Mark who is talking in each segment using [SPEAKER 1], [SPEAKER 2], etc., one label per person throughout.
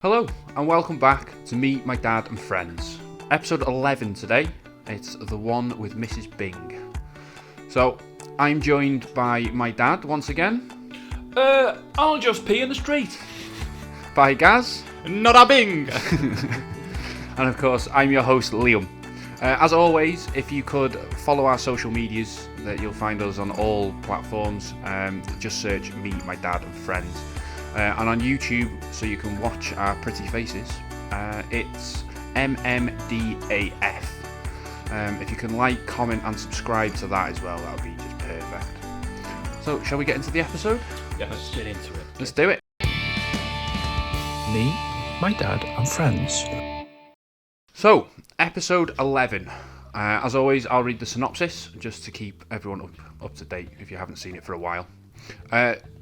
[SPEAKER 1] Hello, and welcome back to Me, My Dad and Friends. Episode 11 today. It's the one with Mrs. Bing. So, I'm joined by my dad once again.
[SPEAKER 2] I'll just pee in the street.
[SPEAKER 1] By Gaz.
[SPEAKER 2] Not a Bing!
[SPEAKER 1] And of course, I'm your host, Liam. As always, if you could follow our social medias, that you'll find us on all platforms. Just search Me, My Dad and Friends. And on YouTube, so you can watch our pretty faces, it's MMDAF. If you can like, comment and subscribe to that as well, that would be just perfect. So, shall we get into the episode?
[SPEAKER 2] Yeah, let's get into it.
[SPEAKER 1] Let's do it.
[SPEAKER 3] Me, my dad, and friends.
[SPEAKER 1] So, episode 11. As always, I'll read the synopsis, just to keep everyone up to date if you haven't seen it for a while.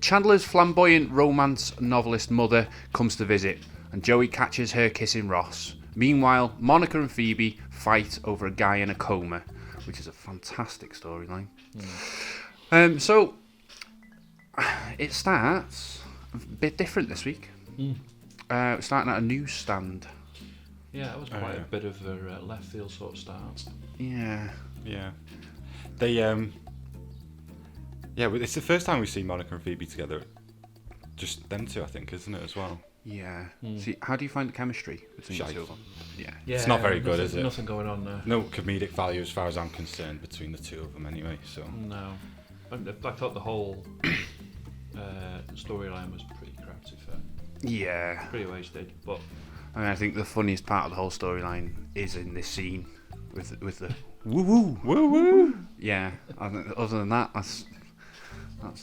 [SPEAKER 1] Chandler's flamboyant romance novelist mother comes to visit, and Joey catches her kissing Ross. Meanwhile, Monica and Phoebe fight over a guy in a coma, which is a fantastic storyline. So, it starts a bit different this week. We're starting at a newsstand.
[SPEAKER 2] Yeah, it was quite a bit of a left field sort of start.
[SPEAKER 1] Yeah.
[SPEAKER 4] They yeah, it's the first time we've seen Monica and Phoebe together. Just them two, I think, isn't it, as well?
[SPEAKER 1] Yeah. See, how do you find the chemistry between the two of them? Yeah.
[SPEAKER 4] It's not very good, is it?
[SPEAKER 2] Nothing going on there.
[SPEAKER 4] No comedic value as far as I'm concerned between the two of them anyway, so...
[SPEAKER 2] No. I thought the whole storyline was pretty crap, to be fair.
[SPEAKER 1] Yeah.
[SPEAKER 2] Pretty wasted, but...
[SPEAKER 1] I mean, I think the funniest part of the whole storyline is in this scene with the woo-woo. Yeah. Other than that, that's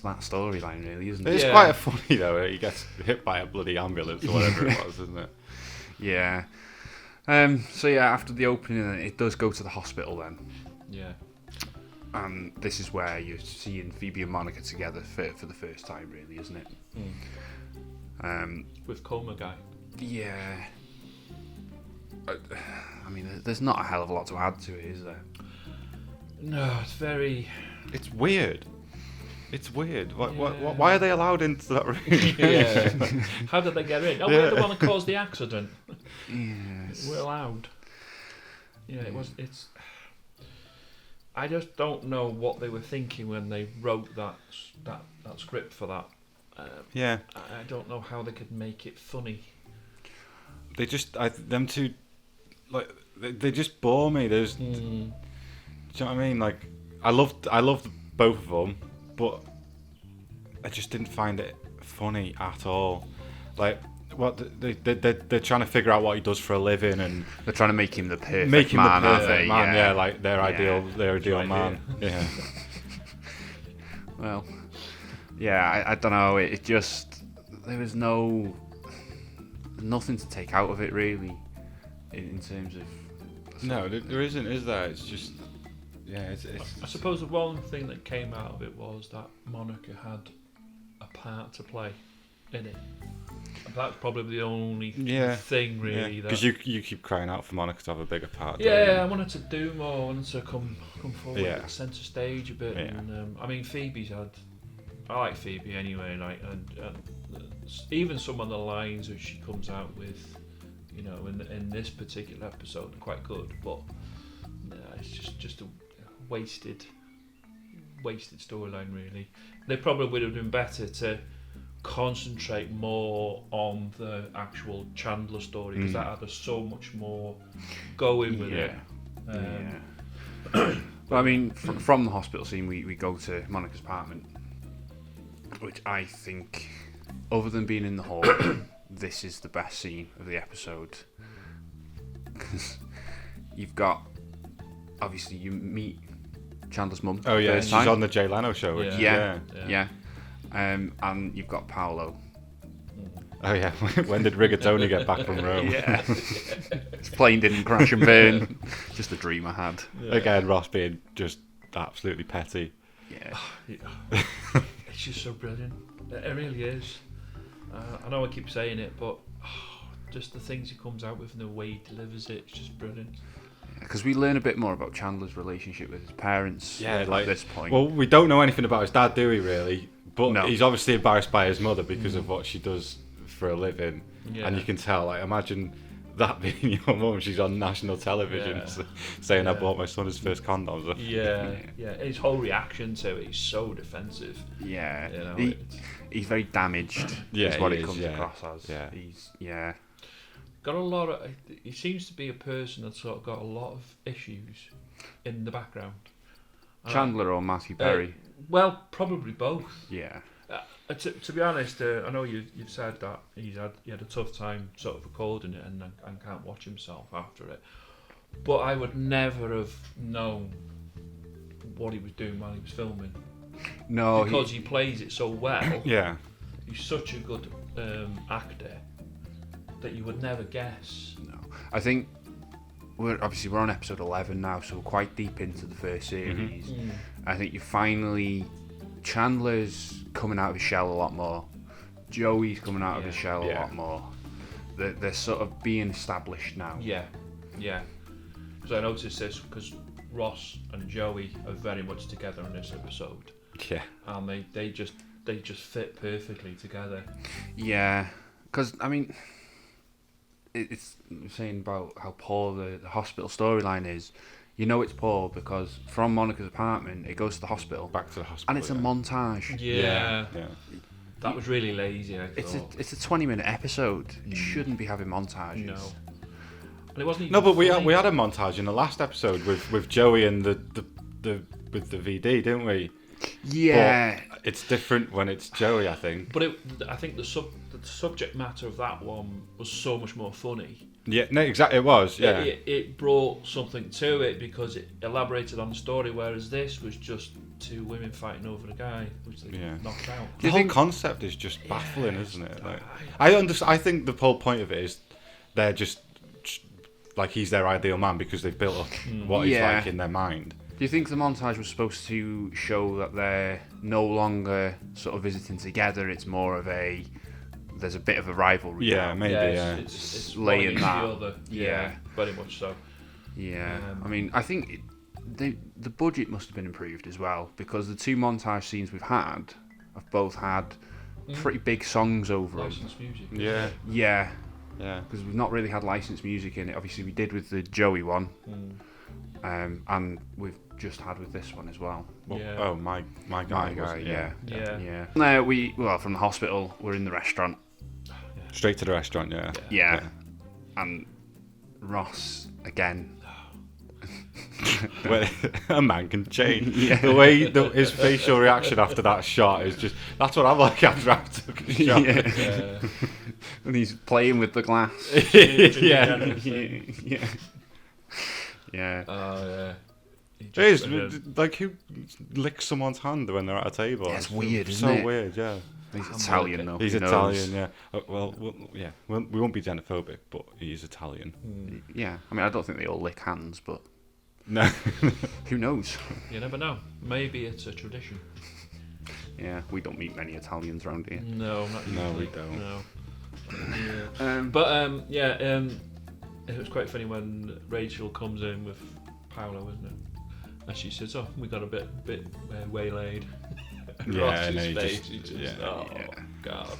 [SPEAKER 1] that storyline, really, isn't it?
[SPEAKER 4] It's quite funny, though. He gets hit by a bloody ambulance or whatever it was, isn't it?
[SPEAKER 1] Yeah. So, yeah, after the opening, it does go to the hospital then.
[SPEAKER 2] Yeah.
[SPEAKER 1] And this is where you're seeing Phoebe and Monica together for the first time, really, isn't it?
[SPEAKER 2] With coma guy.
[SPEAKER 1] Yeah. I mean, there's not a hell of a lot to add to it, is there?
[SPEAKER 2] No, it's very...
[SPEAKER 4] It's weird.
[SPEAKER 2] Yeah.
[SPEAKER 4] Why are they allowed into that room?
[SPEAKER 2] Yeah. How did they get in? Oh, we're the one that caused the accident.
[SPEAKER 1] Yes.
[SPEAKER 2] We're allowed. Yeah, it's... I just don't know what they were thinking when they wrote that script for that.
[SPEAKER 4] Yeah.
[SPEAKER 2] I don't know how they could make it funny.
[SPEAKER 4] They just... them two... Like, they just bore me. There's... Do you know what I mean? Like, I loved both of them, but I just didn't find it funny at all. Like, what they're trying to figure out what he does for a living, and
[SPEAKER 1] They're trying to make him the perfect man, aren't they?
[SPEAKER 4] Yeah, like their ideal man. Yeah.
[SPEAKER 1] Well, yeah, I don't know. It just, there was nothing to take out of it, really, in terms of.
[SPEAKER 4] No, there isn't, is there? It's just, yeah, it's.
[SPEAKER 2] I suppose the one thing that came out of it was that Monica had a part to play in it. And that's probably the only thing, really.
[SPEAKER 4] Because you keep crying out for Monica to have a bigger part.
[SPEAKER 2] Yeah, I wanted to do more. I wanted to come forward
[SPEAKER 4] Yeah.
[SPEAKER 2] at the centre stage a bit.
[SPEAKER 4] Yeah.
[SPEAKER 2] And I mean, Phoebe's had. I like Phoebe anyway. Like, and even some of the lines that she comes out with, you know, in this particular episode, are quite good. But it's just a wasted storyline, really. They probably would have been better to concentrate more on the actual Chandler story, because that had so much more going with it.
[SPEAKER 1] But I mean, from the hospital scene, we go to Monica's apartment, which I think, other than being in the hall, this is the best scene of the episode. Because you've got, obviously, you meet Chandler's mum.
[SPEAKER 4] Oh yeah,
[SPEAKER 1] first
[SPEAKER 4] she's
[SPEAKER 1] time.
[SPEAKER 4] on the Jay Leno show. Which,
[SPEAKER 1] Yeah. And you've got Paolo.
[SPEAKER 4] Oh yeah, when did Rigatoni get back from Rome?
[SPEAKER 1] Yeah. His plane didn't crash and burn. Just a dream I had.
[SPEAKER 4] Yeah. Again, Ross being just absolutely petty.
[SPEAKER 1] Yeah.
[SPEAKER 2] It's just so brilliant. It really is. I know I keep saying it, but just the things he comes out with and the way he delivers it, it's just brilliant.
[SPEAKER 1] Because we learn a bit more about Chandler's relationship with his parents at this point.
[SPEAKER 4] Well, we don't know anything about his dad, do we, really? But
[SPEAKER 1] No.
[SPEAKER 4] he's obviously embarrassed by his mother because of what she does for a living,
[SPEAKER 2] Yeah.
[SPEAKER 4] and you can tell. Like, imagine that being your mum. She's on national television saying, "I bought my son his first condoms."
[SPEAKER 2] Yeah. His whole reaction to it is so defensive.
[SPEAKER 1] Yeah,
[SPEAKER 2] You know,
[SPEAKER 1] he's very damaged.
[SPEAKER 4] Yeah,
[SPEAKER 1] is what
[SPEAKER 4] he
[SPEAKER 1] it
[SPEAKER 4] is,
[SPEAKER 1] comes
[SPEAKER 4] yeah.
[SPEAKER 1] across as.
[SPEAKER 4] Yeah.
[SPEAKER 1] He's
[SPEAKER 2] got a lot of. He seems to be a person that's sort of got a lot of issues in the background.
[SPEAKER 1] Chandler or Matthew Perry.
[SPEAKER 2] Well, probably both.
[SPEAKER 1] Yeah.
[SPEAKER 2] To be honest, I know you've said that he had a tough time sort of recording it and can't watch himself after it. But I would never have known what he was doing while he was filming.
[SPEAKER 1] No,
[SPEAKER 2] Because he plays it so well.
[SPEAKER 4] Yeah.
[SPEAKER 2] He's such a good actor that you would never guess.
[SPEAKER 1] No, I think we're on episode 11 now, so we're quite deep into the first series. I think Chandler's coming out of his shell a lot more. Joey's coming out of his shell a lot more. They're sort of being established now.
[SPEAKER 2] Yeah. Because I noticed this because Ross and Joey are very much together in this episode.
[SPEAKER 4] Yeah.
[SPEAKER 2] And they just fit perfectly together.
[SPEAKER 1] Yeah, because I mean, it's saying about how poor the hospital storyline is. You know it's poor because from Monica's apartment it goes to the hospital,
[SPEAKER 4] Back to the hospital.
[SPEAKER 1] and it's a montage.
[SPEAKER 2] Yeah.
[SPEAKER 4] Yeah.
[SPEAKER 2] That was really lazy, I thought.
[SPEAKER 1] It's a 20-minute episode. You shouldn't be having montages.
[SPEAKER 2] No. And it wasn't even
[SPEAKER 4] No, but we
[SPEAKER 2] funny.
[SPEAKER 4] had a montage in the last episode with Joey and the with the VD, didn't we?
[SPEAKER 1] Yeah.
[SPEAKER 4] But it's different when it's Joey, I think.
[SPEAKER 2] But I think the subject matter of that one was so much more funny.
[SPEAKER 4] Yeah, no, exactly. It was. Yeah.
[SPEAKER 2] It brought something to it because it elaborated on the story, whereas this was just two women fighting over a guy which they knocked out.
[SPEAKER 4] The whole concept is just baffling, isn't it? Like, I think the whole point of it is they're just like he's their ideal man because they've built up what he's like in their mind.
[SPEAKER 1] Do you think the montage was supposed to show that they're no longer sort of visiting together? It's more of there's a bit of a rivalry.
[SPEAKER 4] Yeah,
[SPEAKER 1] now.
[SPEAKER 4] maybe. Yeah,
[SPEAKER 2] It's
[SPEAKER 1] laying
[SPEAKER 2] one against
[SPEAKER 1] that.
[SPEAKER 2] the other. Yeah, very much so.
[SPEAKER 1] Yeah, I mean, I think the budget must have been improved as well because the two montage scenes we've had have both had pretty big songs over them.
[SPEAKER 2] Licensed music.
[SPEAKER 4] Yeah.
[SPEAKER 1] Yeah,
[SPEAKER 4] Yeah.
[SPEAKER 1] because we've not really had licensed music in it. Obviously, we did with the Joey one, and we've just had with this one as well.
[SPEAKER 4] Well,
[SPEAKER 2] Yeah.
[SPEAKER 4] Oh, my guy. wasn't it?
[SPEAKER 2] Yeah.
[SPEAKER 1] No, from the hospital, we're in the restaurant.
[SPEAKER 4] Straight to the restaurant. Yeah.
[SPEAKER 1] Yeah. And Ross again.
[SPEAKER 4] Well, a man can change. The way his facial reaction after that shot is just—that's what I'm like after I took a shot.
[SPEAKER 1] Yeah. And he's playing with the glass.
[SPEAKER 4] Yeah.
[SPEAKER 1] Yeah.
[SPEAKER 2] Oh yeah.
[SPEAKER 4] It is like who licks someone's hand when they're at a table.
[SPEAKER 1] Yeah, it's weird,
[SPEAKER 4] It's
[SPEAKER 1] isn't
[SPEAKER 4] so
[SPEAKER 1] it?
[SPEAKER 4] weird. Yeah.
[SPEAKER 1] He's Italian though.
[SPEAKER 4] He's
[SPEAKER 1] Who knows?
[SPEAKER 4] Italian. Yeah. Yeah. We won't be xenophobic, but he's Italian.
[SPEAKER 1] Yeah. I mean, I don't think they all lick hands, but
[SPEAKER 4] No.
[SPEAKER 1] who knows?
[SPEAKER 2] You never know. Maybe it's a tradition.
[SPEAKER 1] Yeah, we don't meet many Italians around here.
[SPEAKER 2] No, not
[SPEAKER 4] No,
[SPEAKER 2] usually.
[SPEAKER 4] we don't.
[SPEAKER 2] No. Yeah. It was quite funny when Rachel comes in with Paolo, wasn't it? And she says, "Oh, we got a bit waylaid."
[SPEAKER 4] Yeah,
[SPEAKER 2] Ross's
[SPEAKER 4] no, he
[SPEAKER 2] face,
[SPEAKER 4] just-
[SPEAKER 2] he just,
[SPEAKER 4] yeah.
[SPEAKER 2] oh
[SPEAKER 1] Yeah.
[SPEAKER 2] God.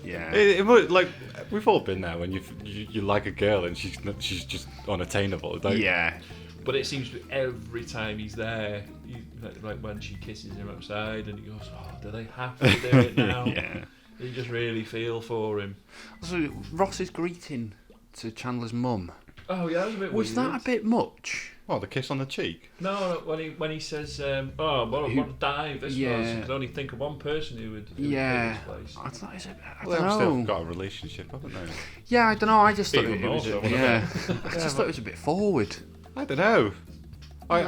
[SPEAKER 1] Yeah.
[SPEAKER 4] It was like we've all been there when you like a girl and she's just unattainable. Like,
[SPEAKER 1] Yeah.
[SPEAKER 2] But it seems to be every time he's there, like when she kisses him outside, and he goes, "Oh, do they have to do it now?"
[SPEAKER 1] Yeah.
[SPEAKER 2] You just really feel for him.
[SPEAKER 1] So Ross's greeting to Chandler's mum,
[SPEAKER 2] Oh yeah, that was a bit
[SPEAKER 1] was
[SPEAKER 2] weird.
[SPEAKER 1] that a bit much?
[SPEAKER 4] Well, the kiss on the cheek.
[SPEAKER 2] No, when he says, "Oh, what a dive this was,"
[SPEAKER 1] Yeah.
[SPEAKER 2] I could only think of one person who would
[SPEAKER 1] Yeah.
[SPEAKER 2] take this place.
[SPEAKER 1] I thought it was
[SPEAKER 4] Well,
[SPEAKER 1] I
[SPEAKER 4] they've
[SPEAKER 1] don't
[SPEAKER 4] still
[SPEAKER 1] know.
[SPEAKER 4] got a relationship, haven't they?
[SPEAKER 1] Yeah, I don't know. I just thought
[SPEAKER 2] Even
[SPEAKER 1] it was.
[SPEAKER 2] more so,
[SPEAKER 1] Yeah. I just thought it was a bit forward.
[SPEAKER 4] I don't know. I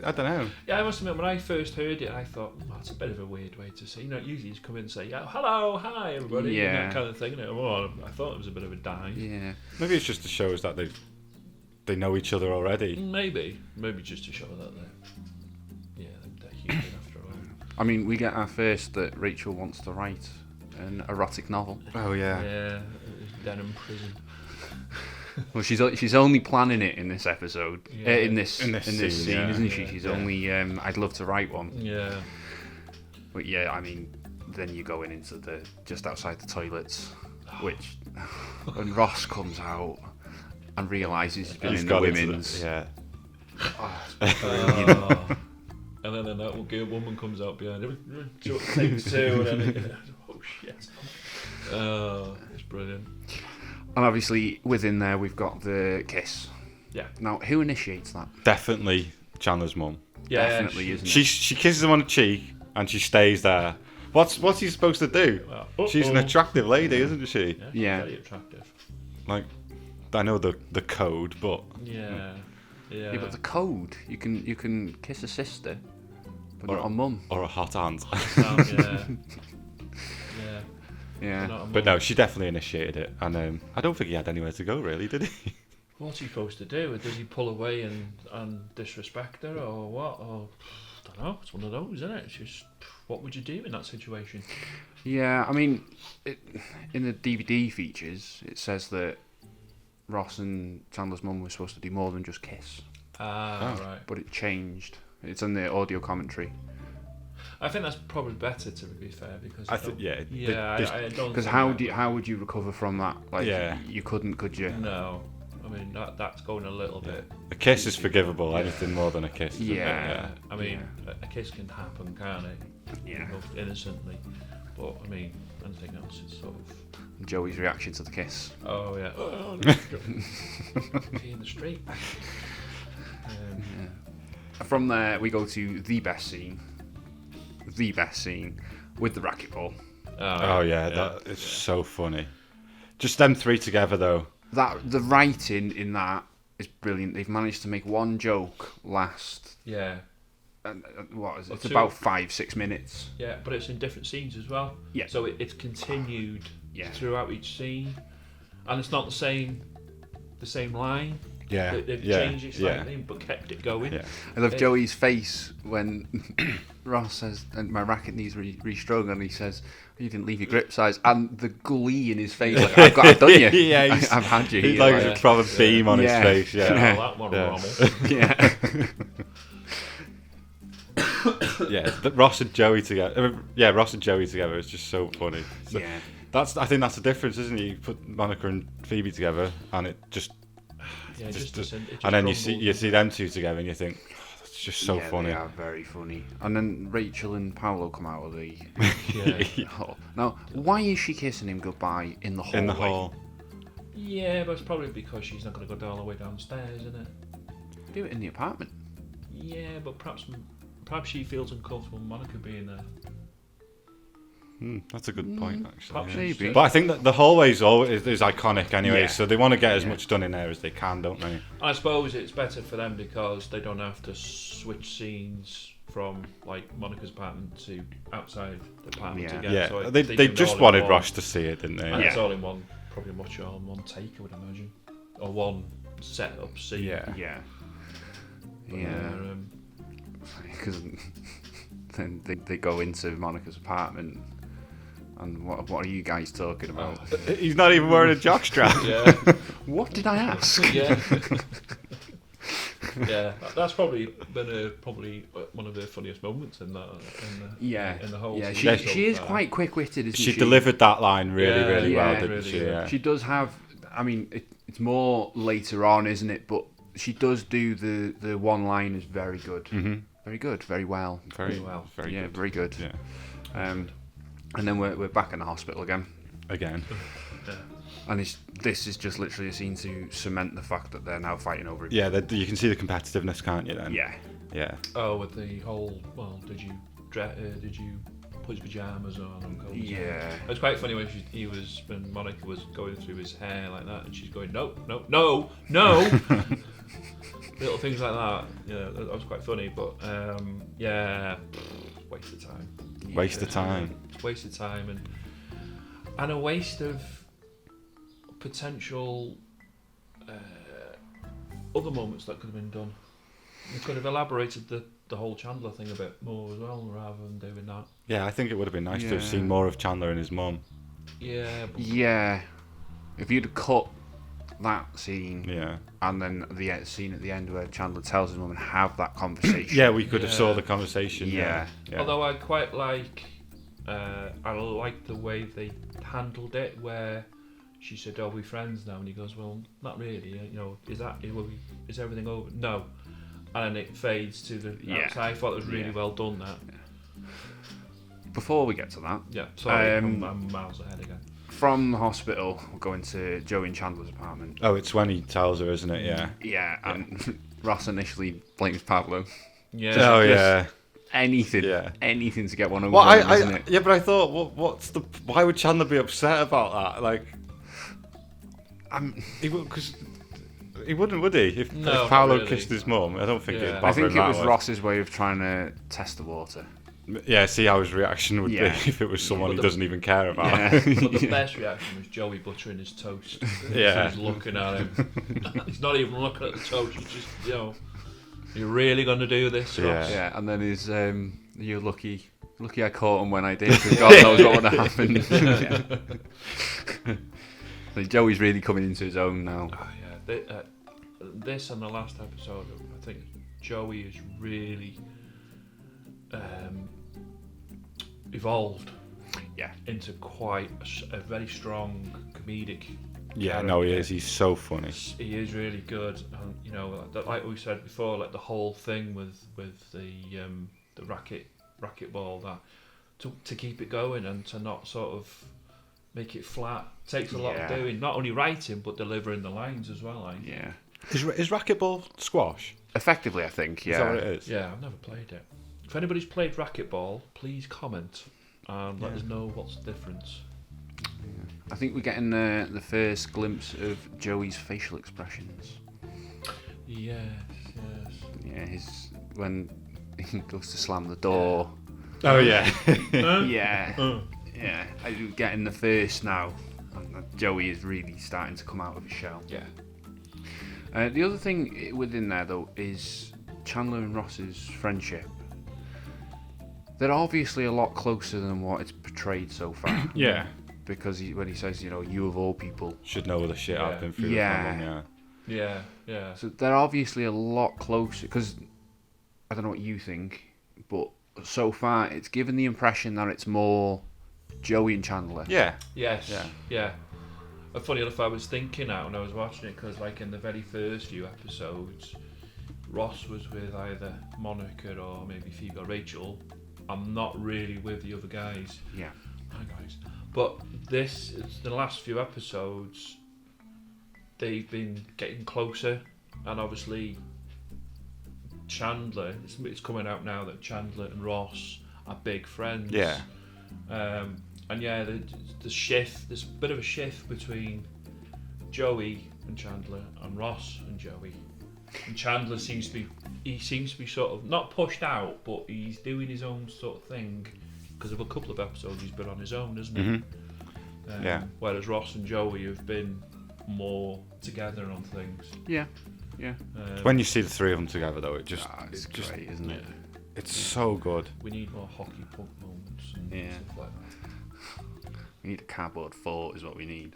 [SPEAKER 4] don't know.
[SPEAKER 2] Yeah, I must admit, when I first heard it, I thought, that's a bit of a weird way to say. Usually you just come in and say, "Yeah, hello, hi, everybody," and that kind of thing. And I thought it was a bit of a dive.
[SPEAKER 1] Yeah.
[SPEAKER 4] Maybe it's just to show us that they know each other already.
[SPEAKER 2] Maybe just to show that they're human after all.
[SPEAKER 1] I mean, we get our first that Rachel wants to write an erotic novel.
[SPEAKER 4] Oh yeah.
[SPEAKER 2] Yeah, Denham prison.
[SPEAKER 1] Well, she's only planning it in this episode,
[SPEAKER 2] Yeah.
[SPEAKER 1] in this scene,
[SPEAKER 4] yeah.
[SPEAKER 1] isn't she?
[SPEAKER 2] Yeah.
[SPEAKER 1] She's only. I'd love to write one,
[SPEAKER 2] Yeah.
[SPEAKER 1] but yeah, I mean, then you're going into the just outside the toilets. which when Ross comes out and realises he's been in the
[SPEAKER 4] got into
[SPEAKER 1] women's.
[SPEAKER 4] yeah.
[SPEAKER 2] And then that woman comes out behind him, takes two, and then oh shit. It's brilliant.
[SPEAKER 1] And obviously within there we've got the kiss.
[SPEAKER 2] Yeah.
[SPEAKER 1] Now who initiates that?
[SPEAKER 4] Definitely Chandler's mum.
[SPEAKER 2] Yeah,
[SPEAKER 1] Definitely, isn't it?
[SPEAKER 4] She kisses him on the cheek and she stays there. What's he supposed to do? She's an attractive lady, isn't she?
[SPEAKER 1] Yeah.
[SPEAKER 2] Very attractive.
[SPEAKER 4] Like, I know the code, but
[SPEAKER 2] Yeah.
[SPEAKER 1] Yeah, but the code, you can kiss a sister, but not a mum.
[SPEAKER 4] or a hot aunt.
[SPEAKER 2] Yeah.
[SPEAKER 1] Yeah.
[SPEAKER 2] Not a
[SPEAKER 4] But
[SPEAKER 2] mum.
[SPEAKER 4] no, she definitely initiated it, and I don't think he had anywhere to go, really, did he?
[SPEAKER 2] What's he supposed to do? Does he pull away and disrespect her, or what? Or I don't know. It's one of those, isn't it? It's just, what would you do in that situation?
[SPEAKER 1] Yeah, I mean, in the DVD features, it says that Ross and Chandler's mum were supposed to do more than just kiss,
[SPEAKER 2] Right.
[SPEAKER 1] but it changed. It's in the audio commentary.
[SPEAKER 2] I think that's probably better, to be fair, because
[SPEAKER 4] I don't.
[SPEAKER 2] I don't.
[SPEAKER 1] Because
[SPEAKER 2] think
[SPEAKER 1] how would you recover from that? Like,
[SPEAKER 4] Yeah.
[SPEAKER 1] you couldn't, could you?
[SPEAKER 2] No, I mean that's going a little bit.
[SPEAKER 4] A kiss is forgivable. Anything more than a kiss. isn't it?
[SPEAKER 1] Yeah.
[SPEAKER 2] I mean, a kiss can happen, can't it?
[SPEAKER 1] Yeah.
[SPEAKER 2] Most innocently, but I mean, anything else is sort of.
[SPEAKER 1] Joey's reaction to the kiss.
[SPEAKER 2] Oh yeah. Pee in the street.
[SPEAKER 1] From there, we go to the best scene. The best scene with the racquetball.
[SPEAKER 4] Oh yeah, that it's so funny. Just them three together though.
[SPEAKER 1] That the writing in that is brilliant. They've managed to make one joke last.
[SPEAKER 2] Yeah.
[SPEAKER 1] What is it?
[SPEAKER 2] Or
[SPEAKER 1] It's
[SPEAKER 2] two.
[SPEAKER 1] about 5-6 minutes.
[SPEAKER 2] Yeah, but it's in different scenes as well.
[SPEAKER 1] Yeah.
[SPEAKER 2] So it's continued
[SPEAKER 1] Yeah.
[SPEAKER 2] throughout each scene, and it's not the same line.
[SPEAKER 4] Yeah,
[SPEAKER 2] They've
[SPEAKER 4] yeah,
[SPEAKER 2] changed it slightly, but kept it going.
[SPEAKER 4] Yeah.
[SPEAKER 1] I love Joey's face when Ross says, "And my racket needs restrung," and he says, "You didn't leave your grip size," and the glee in his face, like, I've done you.
[SPEAKER 4] Yeah,
[SPEAKER 1] I've had you.
[SPEAKER 4] He's
[SPEAKER 1] here,
[SPEAKER 4] like a proper beam on
[SPEAKER 1] Yeah.
[SPEAKER 4] his face. Yeah,
[SPEAKER 2] Oh, that one,
[SPEAKER 4] Yeah.
[SPEAKER 2] Rommel.
[SPEAKER 1] yeah.
[SPEAKER 4] yeah. Ross and Joey together. Yeah, Ross and Joey together is just so funny. So
[SPEAKER 1] Yeah.
[SPEAKER 4] I think that's the difference, isn't it? You put Monica and Phoebe together, and it just.
[SPEAKER 2] Yeah, it just
[SPEAKER 4] and then you
[SPEAKER 2] crumbles.
[SPEAKER 4] see them two together, and you think, oh, that's just so
[SPEAKER 1] Yeah,
[SPEAKER 4] funny.
[SPEAKER 1] They are very funny. And then Rachel and Paolo come out of the.
[SPEAKER 2] Yeah.
[SPEAKER 1] hall. Now, why is she kissing him goodbye in the hallway?
[SPEAKER 4] In the hall.
[SPEAKER 2] Yeah, but it's probably because she's not going to go all the way downstairs, isn't it?
[SPEAKER 1] Do it in the apartment.
[SPEAKER 2] Yeah, but perhaps she feels uncomfortable with Monica being there.
[SPEAKER 4] That's a good point, actually.
[SPEAKER 2] Perhaps
[SPEAKER 4] yeah.
[SPEAKER 1] Maybe.
[SPEAKER 4] But I think that the hallway is iconic anyway,
[SPEAKER 1] Yeah.
[SPEAKER 4] so they want to get as much done in there as they can, don't they?
[SPEAKER 2] I suppose it's better for them because they don't have to switch scenes from like Monica's apartment to outside the apartment
[SPEAKER 1] Yeah.
[SPEAKER 2] again.
[SPEAKER 4] Yeah,
[SPEAKER 2] So
[SPEAKER 4] they
[SPEAKER 2] do it
[SPEAKER 4] just
[SPEAKER 2] all in
[SPEAKER 4] wanted
[SPEAKER 2] one.
[SPEAKER 4] Ross to see it, didn't they?
[SPEAKER 2] And
[SPEAKER 1] Yeah.
[SPEAKER 2] it's all in one, probably much all in one take, I would imagine, or one set up scene.
[SPEAKER 4] Yeah.
[SPEAKER 1] Yeah.
[SPEAKER 2] But,
[SPEAKER 1] Yeah. Because then they go into Monica's apartment, and what are you guys talking about?
[SPEAKER 4] He's not even wearing a jockstrap.
[SPEAKER 2] yeah,
[SPEAKER 1] What did I ask?
[SPEAKER 2] yeah. Yeah, that's probably been probably one of the funniest moments in that. In the whole.
[SPEAKER 1] Yeah,
[SPEAKER 2] season so
[SPEAKER 1] she is
[SPEAKER 2] far.
[SPEAKER 1] quite quick-witted, isn't
[SPEAKER 4] She
[SPEAKER 1] she?
[SPEAKER 4] delivered that line really,
[SPEAKER 2] Yeah,
[SPEAKER 4] really well,
[SPEAKER 1] yeah,
[SPEAKER 4] didn't
[SPEAKER 2] really
[SPEAKER 4] she?
[SPEAKER 2] good.
[SPEAKER 4] Yeah.
[SPEAKER 1] She does have. I mean, it's more later on, isn't it? But she does do the one-liners very good.
[SPEAKER 4] Mm-hmm.
[SPEAKER 1] Very good. Very well.
[SPEAKER 4] Very
[SPEAKER 2] well.
[SPEAKER 4] Very
[SPEAKER 1] yeah,
[SPEAKER 4] good.
[SPEAKER 1] very good.
[SPEAKER 4] Yeah.
[SPEAKER 1] And then we're back in the hospital again.
[SPEAKER 4] Again.
[SPEAKER 2] Yeah.
[SPEAKER 1] And this is just literally a scene to cement the fact that they're now fighting over it.
[SPEAKER 4] Yeah, you can see the competitiveness, can't you? Then.
[SPEAKER 1] Yeah.
[SPEAKER 4] Yeah.
[SPEAKER 2] Oh, with the whole. Well, did you put his pajamas on and go?
[SPEAKER 1] Yeah.
[SPEAKER 2] It was quite funny when when Monica was going through his hair like that, and she's going no. Little things like that. Yeah, that was quite funny, but yeah, waste of time.
[SPEAKER 4] Waste of time.
[SPEAKER 2] It's waste of time and a waste of potential other moments that could have been done. They could have elaborated the whole Chandler thing a bit more as well, rather than doing that.
[SPEAKER 4] Yeah, I think it would have been nice to have
[SPEAKER 1] Yeah.
[SPEAKER 4] seen more of Chandler and his mum.
[SPEAKER 2] Yeah. But
[SPEAKER 1] Yeah. If you'd have cut that scene
[SPEAKER 4] Yeah.
[SPEAKER 1] and then the scene at the end where Chandler tells his mum and have that conversation.
[SPEAKER 4] Yeah, we could have
[SPEAKER 2] Yeah.
[SPEAKER 4] saw the conversation.
[SPEAKER 1] Yeah.
[SPEAKER 4] Yeah.
[SPEAKER 2] Although I quite like, I like the way they handled it, where she said, "Are we friends now?" And he goes, "Well, not really. You know, is everything over?" No. And then it fades to the outside. I thought it was really well done. That.
[SPEAKER 1] Before we get to that,
[SPEAKER 2] Sorry, I'm miles ahead again.
[SPEAKER 1] from the hospital, we're going to Joey and Chandler's apartment.
[SPEAKER 4] Oh, it's when he tells her, isn't it? Yeah.
[SPEAKER 1] Yeah, and Ross initially blames Pablo.
[SPEAKER 2] Yeah.
[SPEAKER 4] Oh yeah.
[SPEAKER 1] Anything to get one over
[SPEAKER 4] Well,
[SPEAKER 1] on him, isn't it?
[SPEAKER 4] yeah, but I thought, why would Chandler be upset about that? Like, because he wouldn't, would he? If Paolo
[SPEAKER 2] really.
[SPEAKER 4] kissed his mum, I don't think it'd bother
[SPEAKER 1] I think
[SPEAKER 4] him
[SPEAKER 1] it
[SPEAKER 4] that
[SPEAKER 1] was
[SPEAKER 4] way.
[SPEAKER 1] Ross's way of trying to test the water.
[SPEAKER 4] Yeah, see how his reaction would be if it was someone he doesn't even care about.
[SPEAKER 1] Yeah.
[SPEAKER 2] But the best reaction was Joey buttering his toast.
[SPEAKER 4] Yeah.
[SPEAKER 2] He's looking at him. He's not even looking at the toast. He's just, you're really going to do this, Ross?
[SPEAKER 1] Yeah, and then his, you're lucky I caught him when I did, because God knows what would have happened. So Joey's really coming into his own now.
[SPEAKER 2] Oh, yeah. This and the last episode, I think Joey is really evolved into quite a very strong comedic
[SPEAKER 4] Yeah, no, he is. He's so funny.
[SPEAKER 2] He is really good, and like we said before, like the whole thing with the racquetball, that to keep it going and to not sort of make it flat takes a lot of doing. Not only writing but delivering the lines as well.
[SPEAKER 1] Yeah.
[SPEAKER 4] Is racquetball squash?
[SPEAKER 1] Effectively, I think. Yeah.
[SPEAKER 4] Is that what it is?
[SPEAKER 2] Yeah, I've never played it. If anybody's played racquetball, please comment and let us know what's the difference.
[SPEAKER 1] I think we're getting the first glimpse of Joey's facial expressions.
[SPEAKER 2] Yes.
[SPEAKER 1] Yeah, when he goes to slam the door.
[SPEAKER 4] Oh yeah.
[SPEAKER 1] Yeah. I'm getting the first now. And Joey is really starting to come out of his shell.
[SPEAKER 2] Yeah.
[SPEAKER 1] The other thing within there, though, is Chandler and Ross's friendship. They're obviously a lot closer than what it's portrayed so far.
[SPEAKER 4] Yeah.
[SPEAKER 1] Because when he says, you of all people
[SPEAKER 4] Should know the shit I've been through.
[SPEAKER 1] Yeah.
[SPEAKER 2] Yeah.
[SPEAKER 1] So they're obviously a lot closer, because I don't know what you think, but so far it's given the impression that it's more Joey and Chandler.
[SPEAKER 4] Yeah.
[SPEAKER 2] Yes. Yeah. And funny enough, I was thinking that when I was watching it, because like in the very first few episodes, Ross was with either Monica or maybe Phoebe or Rachel. I'm not really with the other guys.
[SPEAKER 1] Yeah.
[SPEAKER 2] Hi guys. But the last few episodes, they've been getting closer, and obviously Chandler, it's coming out now that Chandler and Ross are big friends.
[SPEAKER 4] Yeah.
[SPEAKER 2] And yeah, the shift, there's a bit of a shift between Joey and Chandler and Ross and Joey. And Chandler seems to be sort of not pushed out, but he's doing his own sort of thing, because of a couple of episodes he's been on his own, isn't he?
[SPEAKER 4] Mm-hmm. Yeah.
[SPEAKER 2] Whereas Ross and Joey have been more together on things.
[SPEAKER 1] Yeah.
[SPEAKER 4] When you see the three of them together, though, it's
[SPEAKER 1] Great, isn't it?
[SPEAKER 4] It's so good.
[SPEAKER 2] We need more hockey punk moments and stuff like that.
[SPEAKER 1] We need a cardboard fort, is what we need.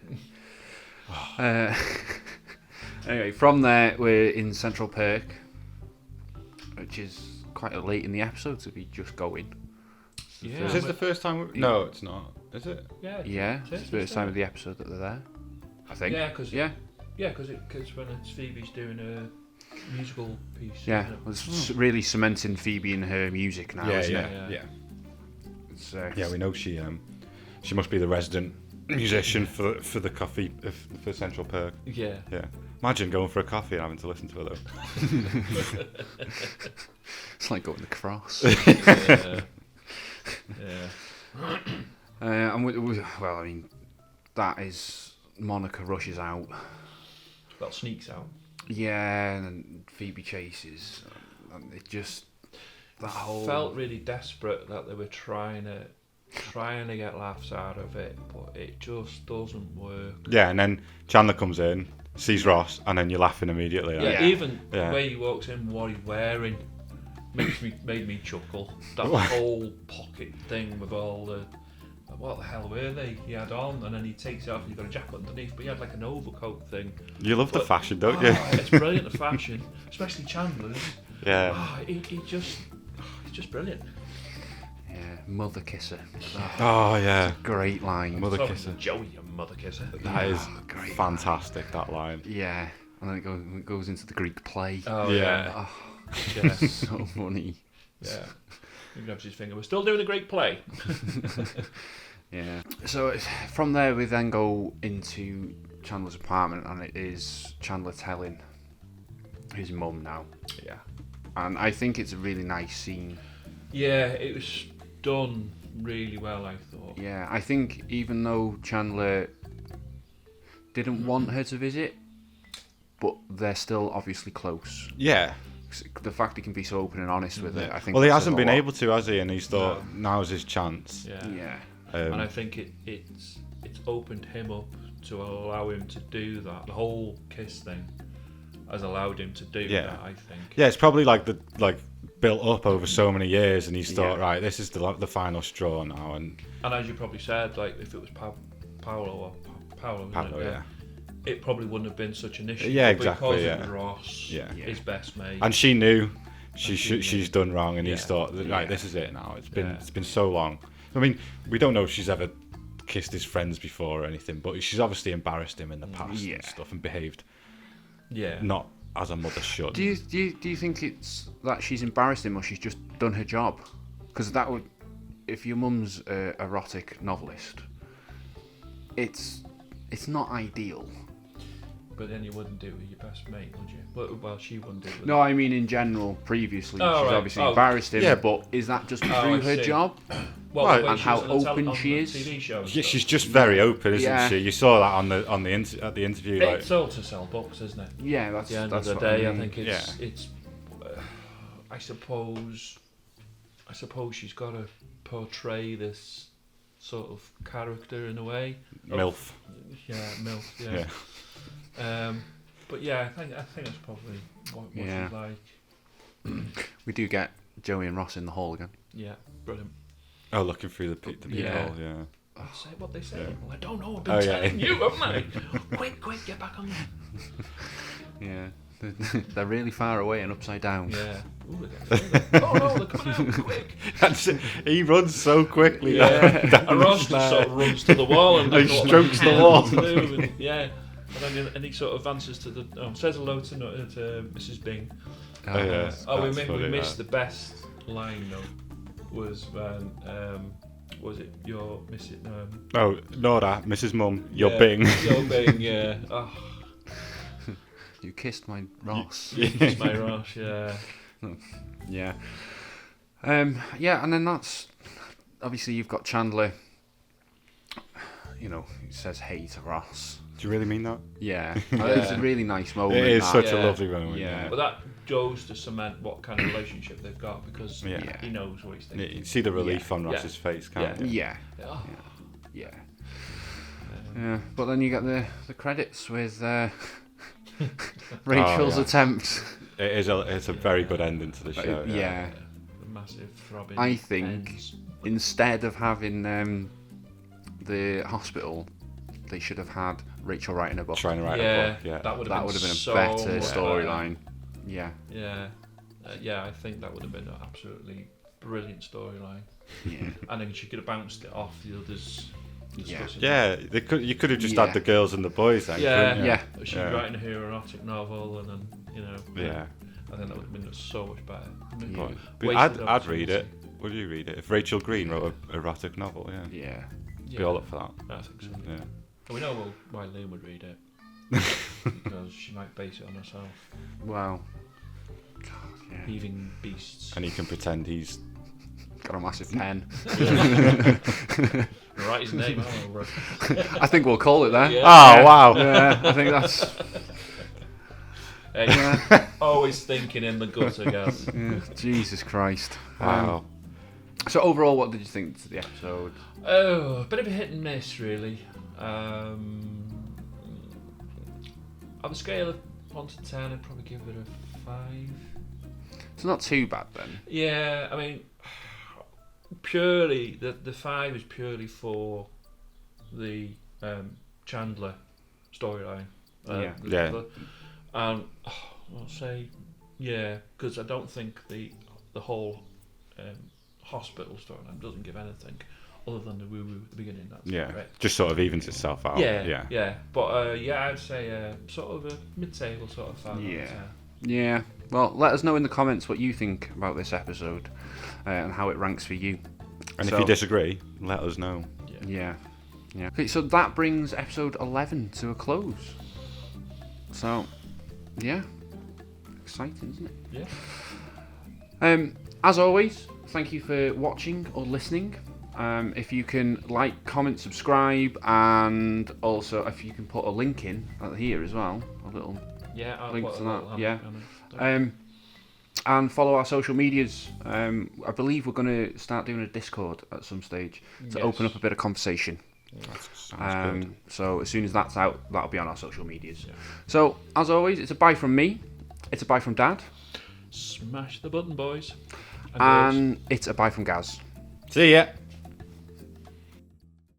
[SPEAKER 1] Anyway, from there we're in Central Perk, which is quite late in the episode to be just going.
[SPEAKER 2] Yeah.
[SPEAKER 4] Is this the first time? No, it's not. Is it?
[SPEAKER 1] Yeah, it's the first time of the episode that they're there, I think.
[SPEAKER 2] Yeah, because when it's Phoebe's doing a musical piece.
[SPEAKER 1] Yeah, it's really cementing Phoebe in her music now, isn't it?
[SPEAKER 4] Yeah.
[SPEAKER 1] It's,
[SPEAKER 4] Yeah, we know she must be the resident musician for the coffee for Central Perk.
[SPEAKER 2] Yeah.
[SPEAKER 4] Yeah. Imagine going for a coffee and having to listen to her though.
[SPEAKER 1] It's like going to Cross.
[SPEAKER 2] Yeah.
[SPEAKER 1] Well, I mean, that is Monica rushes out.
[SPEAKER 2] Well, sneaks out.
[SPEAKER 1] Yeah, and then Phoebe chases. And it just
[SPEAKER 2] felt really desperate that they were trying to get laughs out of it, but it just doesn't work.
[SPEAKER 4] Yeah, and then Chandler comes in, sees Ross, and then you're laughing immediately.
[SPEAKER 2] Yeah, even the way he walks in, what he's wearing, made me chuckle. That whole pocket thing with all the, what the hell were they? He had on, and then he takes it off, and he's got a jacket underneath, but he had like an overcoat thing.
[SPEAKER 4] You love the fashion, don't you?
[SPEAKER 2] It's brilliant, the fashion, especially Chandler's.
[SPEAKER 4] Yeah.
[SPEAKER 2] He's just brilliant.
[SPEAKER 1] Yeah. Yeah, mother kisser.
[SPEAKER 4] Oh yeah,
[SPEAKER 1] Great line.
[SPEAKER 4] mother
[SPEAKER 2] Talking
[SPEAKER 4] kisser.
[SPEAKER 2] to Joey, a mother kisser.
[SPEAKER 4] That is
[SPEAKER 1] great
[SPEAKER 4] fantastic. That line.
[SPEAKER 1] Yeah, and then it goes into the Greek play.
[SPEAKER 2] Oh
[SPEAKER 4] Yeah.
[SPEAKER 2] yeah. Yeah.
[SPEAKER 1] So funny.
[SPEAKER 2] Yeah. He grabs his finger. We're still doing a great play.
[SPEAKER 1] Yeah. So from there, we then go into Chandler's apartment, and it is Chandler telling his mum now.
[SPEAKER 2] Yeah.
[SPEAKER 1] And I think it's a really nice scene.
[SPEAKER 2] Yeah, it was done really well, I thought.
[SPEAKER 1] Yeah, I think even though Chandler didn't want her to visit, but they're still obviously close.
[SPEAKER 4] Yeah.
[SPEAKER 1] The fact he can be so open and honest with her, I think.
[SPEAKER 4] Well, he
[SPEAKER 1] that
[SPEAKER 4] hasn't
[SPEAKER 1] says a
[SPEAKER 4] been
[SPEAKER 1] lot.
[SPEAKER 4] able to, has he? And he's thought now's his chance.
[SPEAKER 2] Yeah.
[SPEAKER 1] Yeah.
[SPEAKER 2] And I think it's opened him up to allow him to do that. The whole kiss thing has allowed him to do that, I think.
[SPEAKER 4] Yeah, it's probably like built up over so many years, and he's thought, right, this is the final straw now. And
[SPEAKER 2] as you probably said, like if it was Paolo,
[SPEAKER 4] yeah.
[SPEAKER 2] it probably wouldn't have been such an issue.
[SPEAKER 4] Yeah,
[SPEAKER 2] But
[SPEAKER 4] exactly,
[SPEAKER 2] Because
[SPEAKER 4] yeah.
[SPEAKER 2] of Ross, his best mate.
[SPEAKER 4] And she knew she's done wrong, and he's thought, right,
[SPEAKER 1] Yeah.
[SPEAKER 4] this is it now. It's been so long. I mean, we don't know if she's ever kissed his friends before or anything, but she's obviously embarrassed him in the past and stuff, and behaved not as a mother should.
[SPEAKER 1] Do you think it's that she's embarrassed him, or she's just done her job? Because that would, if your mum's a erotic novelist, it's not ideal.
[SPEAKER 2] But then you wouldn't do it with your best mate, would you? Well, she wouldn't do it with
[SPEAKER 1] No, I mean in general. Previously,
[SPEAKER 2] Oh,
[SPEAKER 1] she's
[SPEAKER 2] right.
[SPEAKER 1] obviously
[SPEAKER 2] Oh.
[SPEAKER 1] embarrassed him.
[SPEAKER 4] Yeah.
[SPEAKER 1] But is that just
[SPEAKER 2] I
[SPEAKER 1] through her
[SPEAKER 2] see.
[SPEAKER 1] job?
[SPEAKER 2] Well,
[SPEAKER 4] Right,
[SPEAKER 2] the way
[SPEAKER 1] and
[SPEAKER 2] she
[SPEAKER 1] how
[SPEAKER 2] was on the
[SPEAKER 1] open
[SPEAKER 2] on
[SPEAKER 1] she
[SPEAKER 2] the
[SPEAKER 1] is.
[SPEAKER 2] TV show and
[SPEAKER 4] Yeah,
[SPEAKER 2] stuff.
[SPEAKER 4] she's just very open, isn't
[SPEAKER 1] Yeah.
[SPEAKER 4] she? You saw that at the interview. Like,
[SPEAKER 2] It's all to sell books, isn't it?
[SPEAKER 1] Yeah,
[SPEAKER 2] At
[SPEAKER 1] that's
[SPEAKER 2] the end
[SPEAKER 1] that's
[SPEAKER 2] of the
[SPEAKER 1] what
[SPEAKER 2] day,
[SPEAKER 1] I
[SPEAKER 2] I
[SPEAKER 1] mean.
[SPEAKER 2] think it's. I suppose she's got to portray this sort of character in a way.
[SPEAKER 4] MILF.
[SPEAKER 2] Yeah, MILF. Yeah. But yeah, I think that's probably what
[SPEAKER 1] Yeah.
[SPEAKER 2] she's like.
[SPEAKER 1] We do get Joey and Ross in the hall again.
[SPEAKER 2] Yeah, brilliant.
[SPEAKER 4] Oh, looking through the peephole,
[SPEAKER 2] Yeah.
[SPEAKER 4] yeah.
[SPEAKER 2] Say what they say.
[SPEAKER 4] Yeah.
[SPEAKER 2] Well, I don't know. I've been
[SPEAKER 4] Oh, yeah.
[SPEAKER 2] telling you, haven't I? quick, get back on there.
[SPEAKER 1] Yeah, they're really far away and upside down.
[SPEAKER 2] Yeah. Ooh, they're getting further. Oh no, they're coming out quick.
[SPEAKER 4] That's it. He runs so quickly.
[SPEAKER 2] Yeah.
[SPEAKER 4] down
[SPEAKER 2] And
[SPEAKER 4] the
[SPEAKER 2] Ross just
[SPEAKER 4] stairs.
[SPEAKER 2] sort of runs to the wall and
[SPEAKER 4] He strokes the wall.
[SPEAKER 2] Yeah. And he sort of answers to says hello to Mrs. Bing.
[SPEAKER 4] Oh, yeah.
[SPEAKER 2] We
[SPEAKER 4] That's funny,
[SPEAKER 2] missed
[SPEAKER 4] that.
[SPEAKER 2] the best line though. Was when was it your Mrs.
[SPEAKER 4] Oh, Nora, Mrs. Mum, you're
[SPEAKER 2] yeah,
[SPEAKER 4] Bing.
[SPEAKER 2] Your Bing, yeah. Oh,
[SPEAKER 1] You kissed my Ross.
[SPEAKER 2] it's my Ross, yeah.
[SPEAKER 1] Yeah. Yeah, and then that's obviously you've got Chandler. You know, he says hey to Ross.
[SPEAKER 4] Do you really mean that?
[SPEAKER 1] Yeah, it's a really nice moment.
[SPEAKER 4] It is
[SPEAKER 1] that.
[SPEAKER 4] such a
[SPEAKER 2] Yeah.
[SPEAKER 4] lovely moment.
[SPEAKER 1] Yeah.
[SPEAKER 2] But that goes to cement what kind of relationship they've got because
[SPEAKER 4] Yeah.
[SPEAKER 2] he knows what he's
[SPEAKER 4] Yeah,
[SPEAKER 2] thinking.
[SPEAKER 4] you see the relief
[SPEAKER 1] Yeah.
[SPEAKER 4] on Ross's face, can't you?
[SPEAKER 1] Yeah,
[SPEAKER 2] Oh.
[SPEAKER 1] yeah. Yeah, but then you get the credits with Rachel's
[SPEAKER 4] yeah.
[SPEAKER 1] attempt.
[SPEAKER 4] It's a very good ending to the show.
[SPEAKER 1] Yeah.
[SPEAKER 2] The massive throbbing.
[SPEAKER 1] I think
[SPEAKER 2] ends.
[SPEAKER 1] instead of having the hospital, they should have had Rachel writing a book.
[SPEAKER 4] Trying to write
[SPEAKER 2] Yeah,
[SPEAKER 4] a book. Yeah.
[SPEAKER 2] that would
[SPEAKER 1] That
[SPEAKER 2] have
[SPEAKER 1] would have been a
[SPEAKER 2] so
[SPEAKER 1] better
[SPEAKER 2] much
[SPEAKER 1] storyline. Yeah.
[SPEAKER 2] Yeah, I think that would have been an absolutely brilliant storyline.
[SPEAKER 1] Yeah.
[SPEAKER 2] And then she could have bounced it off the others. discussing it.
[SPEAKER 4] Yeah, you could have just
[SPEAKER 1] Yeah.
[SPEAKER 4] had the girls and the boys then.
[SPEAKER 2] Yeah.
[SPEAKER 4] couldn't you?
[SPEAKER 1] Yeah.
[SPEAKER 2] She's
[SPEAKER 4] Yeah.
[SPEAKER 2] writing her erotic novel, and then
[SPEAKER 4] Yeah.
[SPEAKER 2] I think that would have been so much better.
[SPEAKER 1] Yeah.
[SPEAKER 4] But
[SPEAKER 2] Wasted
[SPEAKER 4] I'd read it.
[SPEAKER 2] opportunity.
[SPEAKER 4] Would you read it? If Rachel Green wrote an erotic novel, yeah.
[SPEAKER 1] Yeah.
[SPEAKER 4] Be all up for that.
[SPEAKER 2] I think so.
[SPEAKER 4] Yeah.
[SPEAKER 2] And we know why Liam would read it because she might base it on herself.
[SPEAKER 1] Well. God, yeah.
[SPEAKER 2] Heaving beasts.
[SPEAKER 4] And he can pretend he's.
[SPEAKER 1] Got a massive pen.
[SPEAKER 2] Write his name all over it.
[SPEAKER 1] I think we'll call it there.
[SPEAKER 2] Yeah.
[SPEAKER 4] Oh wow!
[SPEAKER 1] Yeah, I think that's.
[SPEAKER 2] Hey, always thinking in the gutter, guys.
[SPEAKER 1] Yeah, Jesus Christ.
[SPEAKER 4] Wow.
[SPEAKER 1] So overall, what did you think to the episode?
[SPEAKER 2] Oh, a bit of a hit and miss, really. On a scale of 1 to 10, I'd probably give it a 5.
[SPEAKER 1] It's not too bad then.
[SPEAKER 2] Yeah, I mean, purely the 5 is purely for the Chandler storyline.
[SPEAKER 1] Yeah.
[SPEAKER 4] Yeah.
[SPEAKER 2] And I'll say, yeah, because I don't think the whole hospital storyline doesn't give anything other than the woo-woo at the beginning. That's great.
[SPEAKER 4] Just sort of evens itself out.
[SPEAKER 2] Yeah. But I'd say sort of a mid-table sort of 5 out of 10.
[SPEAKER 1] Yeah. Well, let us know in the comments what you think about this episode and how it ranks for you.
[SPEAKER 4] And if you disagree, let us know.
[SPEAKER 1] Yeah. Okay, so that brings episode 11 to a close. So, yeah. Exciting, isn't it?
[SPEAKER 2] Yeah.
[SPEAKER 1] As always, thank you for watching or listening. If you can like, comment, subscribe, and also if you can put a link in here as well, a little link to that. And follow our social medias. I believe we're going to start doing a Discord at some stage to open up a bit of conversation.
[SPEAKER 4] That sounds good.
[SPEAKER 1] So as soon as that's out, that'll be on our social medias. So as always, it's a bye from me. It's a bye from Dad.
[SPEAKER 2] Smash the button, boys.
[SPEAKER 1] And it's a bye from Gaz.
[SPEAKER 4] See ya.